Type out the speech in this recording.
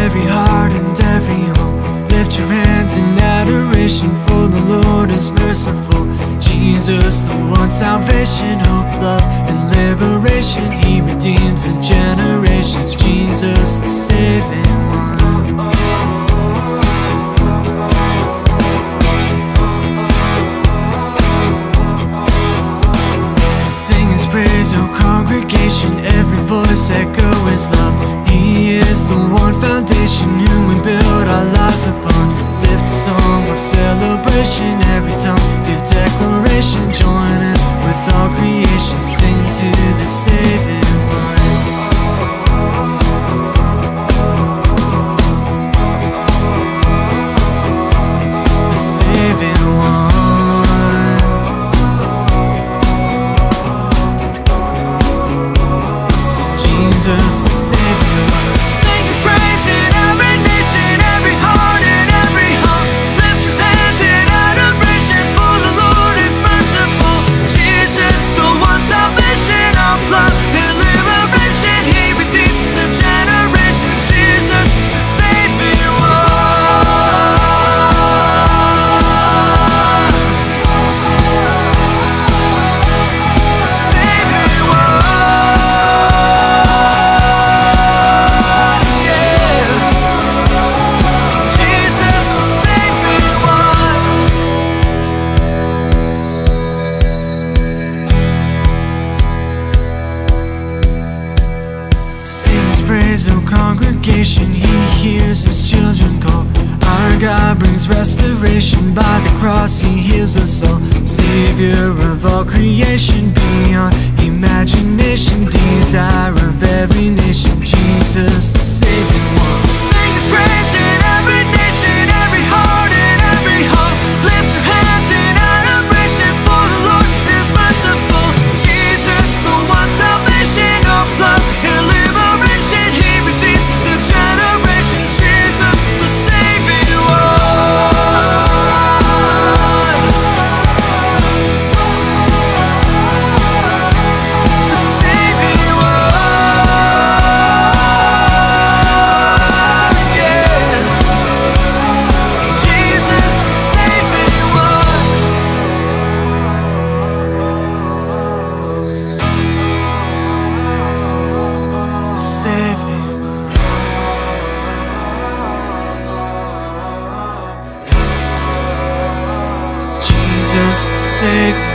every heart and every home. Lift your hands in adoration, for the Lord is merciful. Jesus, the one salvation, hope, love, and liberation. He redeems the generations. Jesus, the saving one. Sing His praise, O congregation. Every voice echo His love. He is the one foundation whom we build our lives upon. Lift a song of celebration. Every tongue give declaration. Join in with all creation. Sing to the saving one. The saving one. Jesus, the Savior. Sing His praise in every nation, every heart and every home. Lift your hands in adoration, for the Lord is merciful. Jesus, the one salvation of love and liberation. He redeems the generations. Jesus, the saving one. Saving one. Praise, O congregation. He hears His children call. Our God brings restoration. By the cross He heals us all. Savior of all creation, beyond imagination, desire of every nation. Jesus, the saving one. Sing His praise in every nation, every heart and every home. Lift your hands in adoration, for the Lord is merciful. Jesus, the one salvation of love and liberation. He redeems the generations. Jesus, the saving one. The saving one. Yeah. Jesus, the saving one. Saving one. Jesus, the Savior.